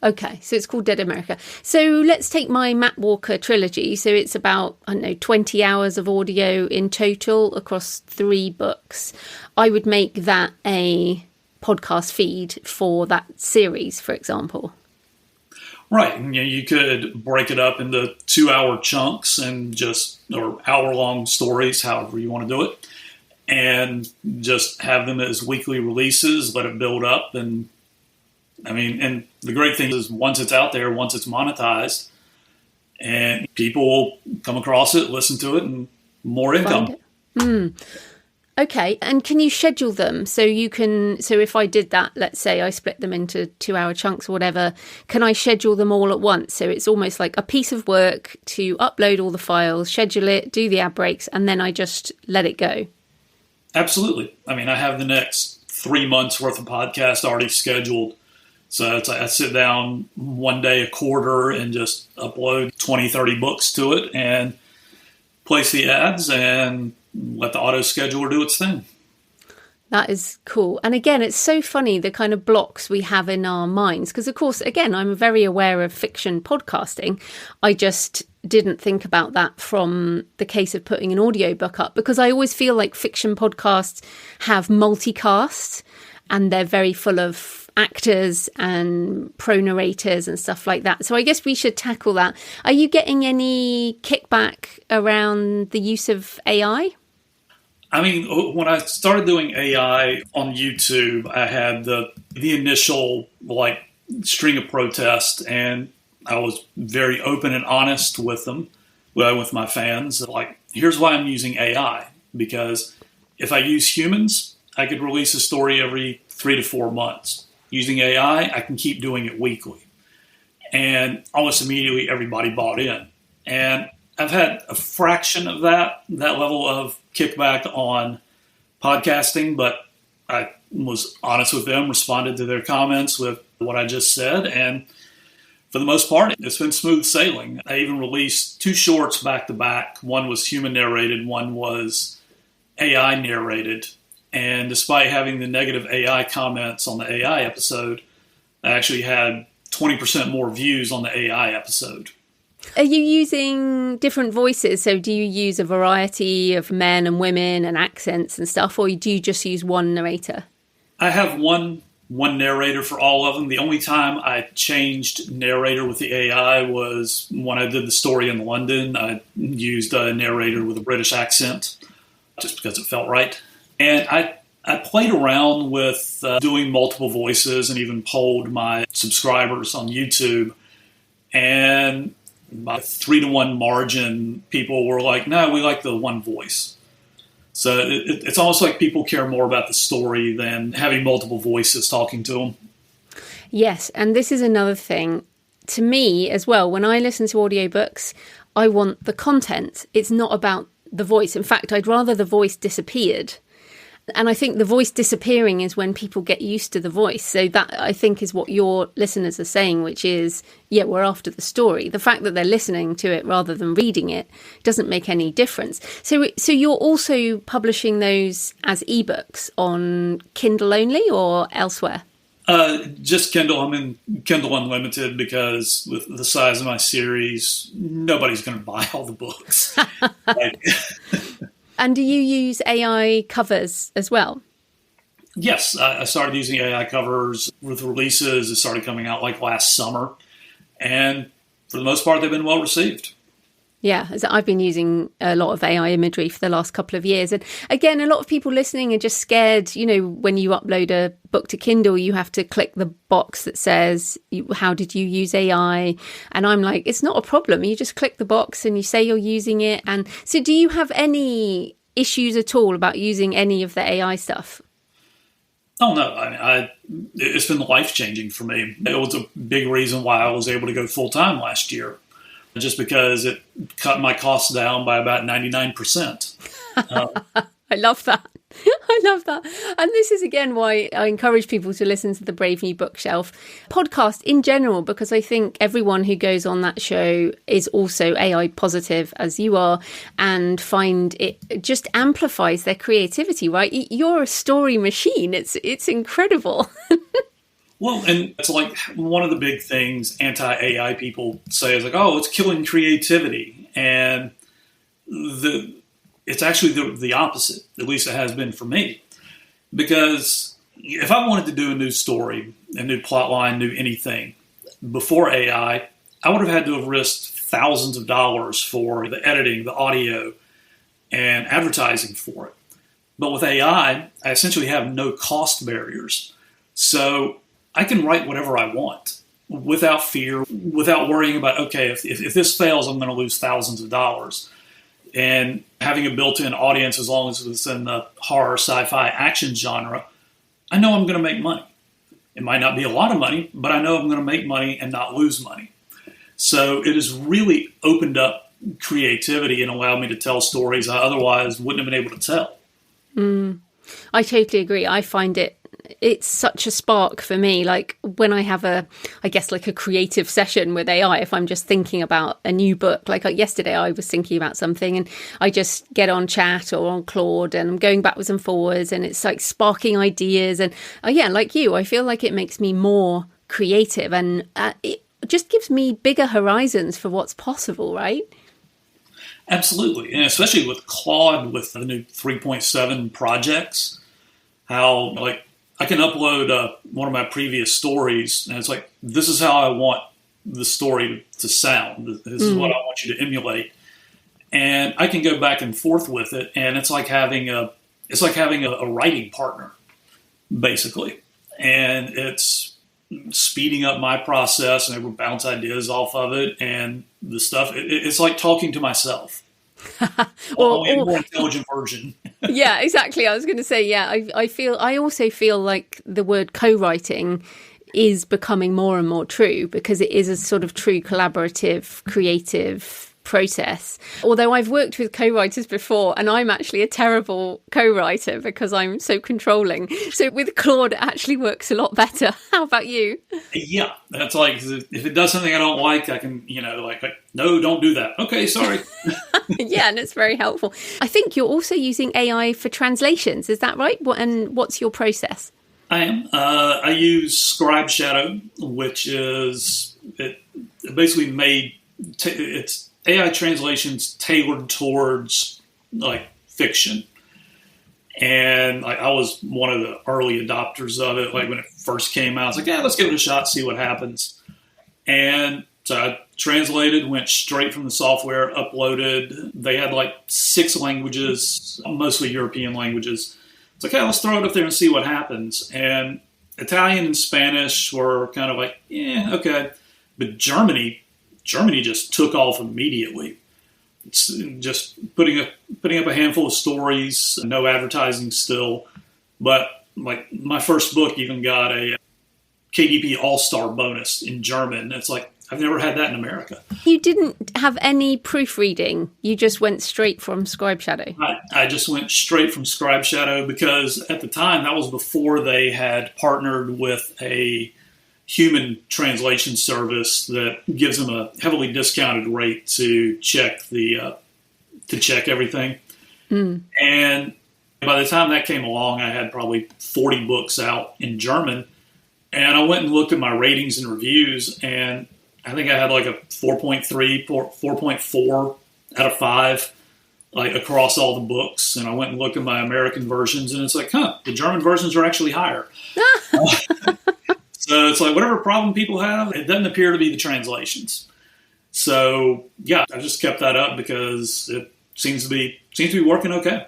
S1: Okay, so it's called Dead America. So let's take my Matt Walker trilogy. So it's about, 20 hours of audio in total across 3 books. I would make that a podcast feed for that series, for example.
S2: Right. And, you could break it up into 2-hour chunks or hour-long stories, however you want to do it, and just have them as weekly releases, let it build up. And the great thing is once it's out there, once it's monetized, and people will come across it, listen to it, and more income. Okay.
S1: And can you schedule them? So if I did that, let's say I split them into 2-hour chunks or whatever, can I schedule them all at once? So it's almost like a piece of work to upload all the files, schedule it, do the ad breaks, and then I just let it go.
S2: Absolutely. I have the next 3 months worth of podcast already scheduled. So it's like I sit down one day a quarter and just upload 20, 30 books to it and place the ads and let the auto scheduler do its thing.
S1: That is cool. And again, it's so funny, the kind of blocks we have in our minds. Because, of course, again, I'm very aware of fiction podcasting. I just didn't think about that from the case of putting an audiobook up, because I always feel like fiction podcasts have multicast and they're very full of actors and pro-narrators and stuff like that. So I guess we should tackle that. Are you getting any kickback around the use of AI?
S2: When I started doing AI on YouTube, I had the initial string of protests, and I was very open and honest with them, with my fans. Here's why I'm using AI, because if I use humans, I could release a story every 3 to 4 months. Using AI, I can keep doing it weekly. And almost immediately, everybody bought in. And I've had a fraction of that level of kickback on podcasting, but I was honest with them, responded to their comments with what I just said, and for the most part, it's been smooth sailing. I even released 2 shorts back to back. One was human narrated, one was AI narrated. And despite having the negative AI comments on the AI episode, I actually had 20% more views on the AI episode.
S1: Are you using different voices? So do you use a variety of men and women and accents and stuff, or do you just use one narrator?
S2: I have one narrator for all of them. The only time I changed narrator with the AI was when I did the story in London. I used a narrator with a British accent just because it felt right. And I played around with doing multiple voices and even polled my subscribers on YouTube. And by a 3-to-1 margin, people were like, no, we like the one voice. So it's almost like people care more about the story than having multiple voices talking to them. Yes,
S1: and this is another thing. To me as well, when I listen to audiobooks, I want the content. It's not about the voice. In fact, I'd rather the voice disappeared. And I think the voice disappearing is when people get used to the voice. So that, I think, is what your listeners are saying, which is, yeah, we're after the story. The fact that they're listening to it rather than reading it doesn't make any difference. So you're also publishing those as ebooks on Kindle only or elsewhere?
S2: Just Kindle. I'm in Kindle Unlimited because with the size of my series, nobody's going to buy all the books.
S1: And do you use AI covers as well?
S2: Yes, I started using AI covers with releases. It started coming out like last summer. And for the most part, they've been well received.
S1: Yeah, I've been using a lot of AI imagery for the last couple of years. And again, a lot of people listening are just scared. You know, when you upload a book to Kindle, you have to click the box that says, how did you use AI? And I'm like, it's not a problem. You just click the box and you say you're using it. And so do you have any issues at all about using any of the AI stuff?
S2: Oh, no. It's been life-changing for me. It was a big reason why I was able to go full-time last year. Just because it cut my costs down by about 99%.
S1: I love that. I love that. And this is, again, why I encourage people to listen to the Brave New Bookshelf podcast in general, because I think everyone who goes on that show is also AI positive, as you are, and find it just amplifies their creativity, right? You're a story machine. It's incredible.
S2: Well, and it's like one of the big things anti-AI people say is like, oh, it's killing creativity. And it's actually the opposite. At least it has been for me. Because if I wanted to do a new story, a new plot line, new anything, before AI, I would have had to have risked thousands of dollars for the editing, the audio, and advertising for it. But with AI, I essentially have no cost barriers. So I can write whatever I want without fear, without worrying about, okay, if this fails, I'm going to lose thousands of dollars. And having a built-in audience, as long as it's in the horror, sci-fi, action genre, I know I'm going to make money. It might not be a lot of money, but I know I'm going to make money and not lose money. So it has really opened up creativity and allowed me to tell stories I otherwise wouldn't have been able to tell.
S1: I totally agree. I find it's such a spark for me. Like when I have a creative session with AI, if I'm just thinking about a new book, like yesterday I was thinking about something and I just get on chat or on Claude and I'm going backwards and forwards and it's like sparking ideas. And like you, I feel like it makes me more creative and it just gives me bigger horizons for what's possible, right?
S2: Absolutely. And especially with Claude, with the new 3.7 projects, how like I can upload one of my previous stories and it's like, this is how I want the story to sound. This is what I want you to emulate. And I can go back and forth with it. And it's like having a writing partner, basically. And it's speeding up my process and I will bounce ideas off of it. And the stuff, it's like talking to myself. Only a more intelligent version.
S1: Yeah, exactly. I was going to say, I also feel like the word co-writing is becoming more and more true because it is a sort of true collaborative, creative process. Although I've worked with co-writers before and I'm actually a terrible co-writer because I'm so controlling. So with Claude, it actually works a lot better. How about you?
S2: Yeah, that's like, if it does something I don't like, I can, no, don't do that. Okay, sorry.
S1: Yeah, and it's very helpful. I think you're also using AI for translations. Is that right? And what's your process?
S2: I am. I use Scribe Shadow, which is basically it's AI translations tailored towards like fiction. And like I was one of the early adopters of it. Like when it first came out, I was like, let's give it a shot, see what happens. And so I translated, went straight from the software, uploaded. They had like 6 languages, mostly European languages. It's like, let's throw it up there and see what happens. And Italian and Spanish were kind of like, okay. But Germany just took off immediately. It's just putting up a handful of stories, no advertising still. But like my first book even got a KDP All-Star bonus in German. It's like, I've never had that in America.
S1: You didn't have any proofreading. You just went straight from Scribe Shadow.
S2: I just went straight from Scribe Shadow because at the time, that was before they had partnered with a human translation service that gives them a heavily discounted rate to check everything. And by the time that came along, I had probably 40 books out in German. And I went and looked at my ratings and reviews, and I think I had like a 4.3, 4.4 out of 5, like across all the books. And I went and looked at my American versions, and it's like, the German versions are actually higher. So it's like whatever problem people have, it doesn't appear to be the translations. So yeah, I just kept that up because it seems to be working okay.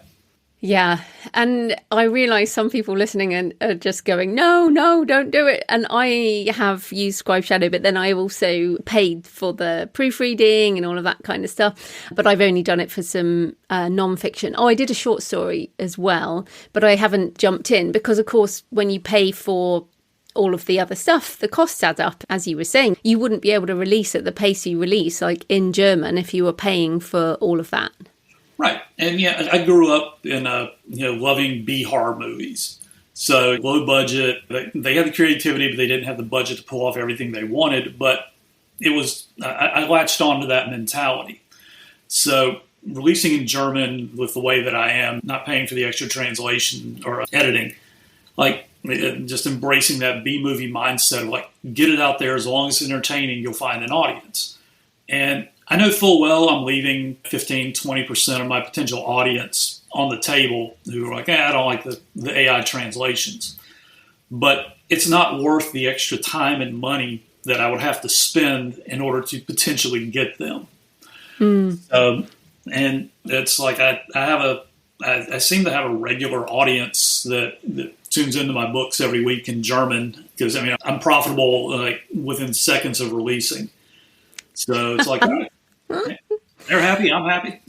S1: Yeah. And I realize some people listening are just going, no, don't do it. And I have used Scribe Shadow, but then I also paid for the proofreading and all of that kind of stuff. But I've only done it for some non-fiction. I did a short story as well, but I haven't jumped in because, of course, when you pay for all of the other stuff, the costs add up. As you were saying, you wouldn't be able to release at the pace you release, like in German, if you were paying for all of that.
S2: Right. And yeah, I grew up in, loving B-horror movies. So low budget, they had the creativity, but they didn't have the budget to pull off everything they wanted. But I latched on to that mentality. So releasing in German with the way that I am, not paying for the extra translation or editing, like just embracing that B-movie mindset of like, get it out there. As long as it's entertaining, you'll find an audience. And I know full well I'm leaving 15, 20% of my potential audience on the table who are like, I don't like the AI translations. But it's not worth the extra time and money that I would have to spend in order to potentially get them. And it's like I seem to have a regular audience that tunes into my books every week in German because, I'm profitable like within seconds of releasing. So it's like, they're happy, I'm happy.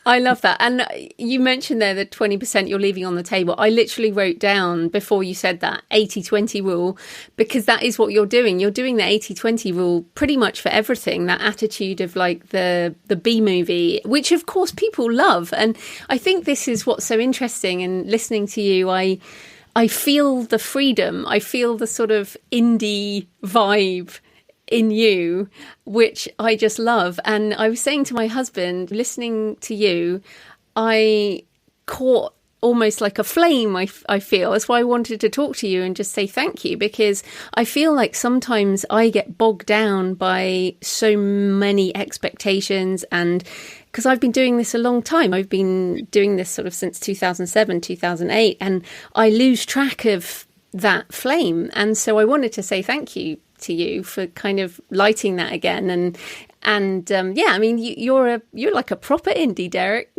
S1: I love that. And you mentioned there the 20% you're leaving on the table. I literally wrote down before you said that 80-20 rule, because that is what you're doing. You're doing the 80-20 rule pretty much for everything, that attitude of like the B movie, which of course people love. And I think this is what's so interesting. And listening to you, I feel the freedom. I feel the sort of indie vibe in you, which I just love. And I was saying to my husband, listening to you, I caught almost like a flame, I feel. That's why I wanted to talk to you and just say thank you, because I feel like sometimes I get bogged down by so many expectations. And because I've been doing this a long time, I've been doing this sort of since 2007, 2008, and I lose track of that flame. And so I wanted to say thank you to you for kind of lighting that again. You're like a proper indie, Derek.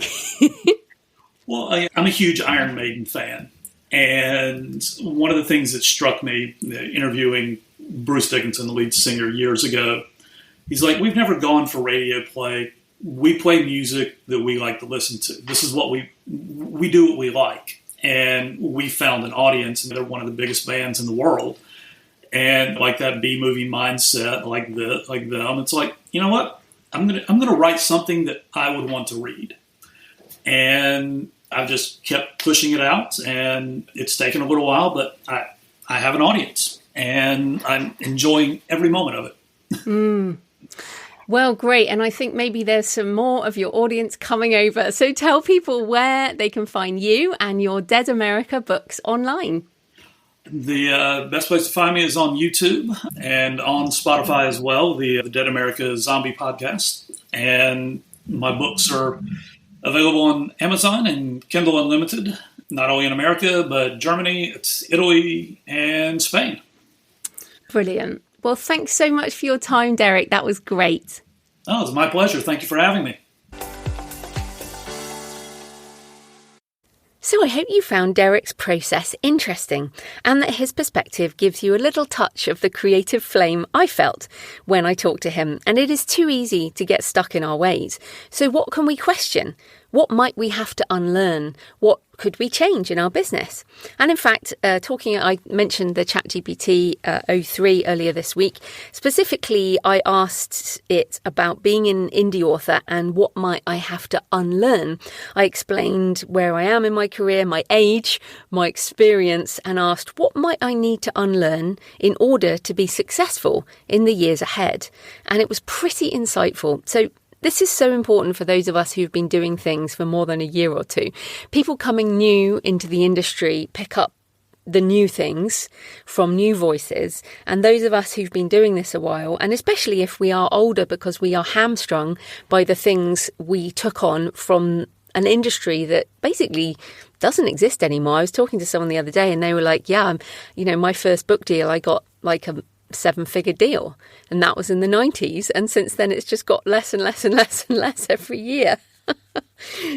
S2: Well, I'm a huge Iron Maiden fan. And one of the things that struck me interviewing Bruce Dickinson, the lead singer, years ago, he's like, we've never gone for radio play. We play music that we like to listen to. This is what we do what we like. And we found an audience, and they're one of the biggest bands in the world. And like that B movie mindset, like them, it's like, you know what? I'm gonna write something that I would want to read. And I've just kept pushing it out, and it's taken a little while, but I have an audience, and I'm enjoying every moment of it.
S1: Well, great. And I think maybe there's some more of your audience coming over. So tell people where they can find you and your Dead America books online.
S2: The best place to find me is on YouTube and on Spotify as well, the Dead America Zombie Podcast. And my books are available on Amazon and Kindle Unlimited, not only in America, but Germany, Italy, and Spain.
S1: Brilliant. Well, thanks so much for your time, Derek. That was great.
S2: Oh, it's my pleasure. Thank you for having me.
S1: So I hope you found Derek's process interesting and that his perspective gives you a little touch of the creative flame I felt when I talked to him. And it is too easy to get stuck in our ways. So what can we question? What might we have to unlearn? What could we change in our business? And in fact, I mentioned the ChatGPT 03 earlier this week. Specifically, I asked it about being an indie author and what might I have to unlearn. I explained where I am in my career, my age, my experience, and asked what might I need to unlearn in order to be successful in the years ahead. And it was pretty insightful. So this is so important for those of us who've been doing things for more than a year or two. People coming new into the industry pick up the new things from new voices. And those of us who've been doing this a while, and especially if we are older because we are hamstrung by the things we took on from an industry that basically doesn't exist anymore. I was talking to someone the other day and they were like, my first book deal, I got like a 7-figure deal, and that was in the 90s, and since then it's just got less and less and less and less every year.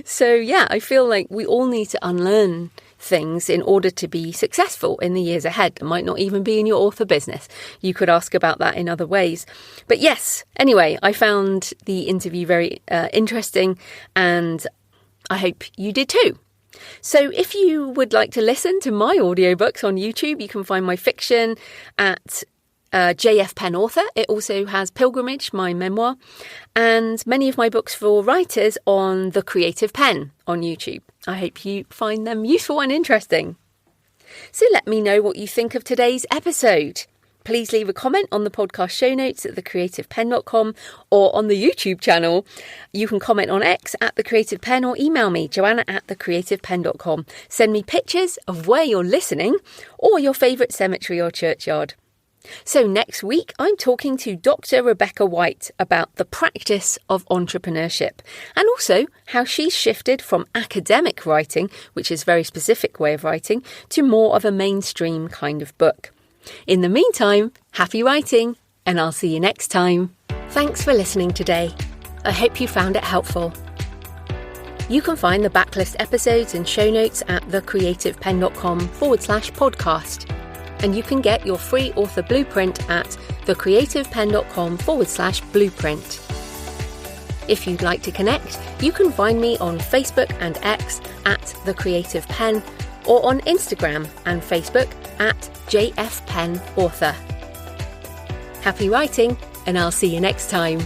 S1: So I feel like we all need to unlearn things in order to be successful in the years ahead. It might not even be in your author business. You could ask about that in other ways. But yes, anyway, I found the interview very interesting, and I hope you did too. So if you would like to listen to my audiobooks on YouTube, you can find my fiction at JF Penn Author. It also has Pilgrimage, my memoir, and many of my books for writers on The Creative Penn on YouTube. I hope you find them useful and interesting. So let me know what you think of today's episode. Please leave a comment on the podcast show notes at thecreativepenn.com or on the YouTube channel. You can comment on X at thecreativepenn or email me, joanna@thecreativepenn.com. Send me pictures of where you're listening or your favourite cemetery or churchyard. So next week, I'm talking to Dr. Rebecca White about the practice of entrepreneurship and also how she's shifted from academic writing, which is a very specific way of writing, to more of a mainstream kind of book. In the meantime, happy writing, and I'll see you next time. Thanks for listening today. I hope you found it helpful. You can find the backlist episodes and show notes at thecreativepenn.com/podcast. And you can get your free author blueprint at thecreativepenn.com/blueprint. If you'd like to connect, you can find me on Facebook and X at The Creative Penn or on Instagram and Facebook at JF Penn Author. Happy writing, and I'll see you next time.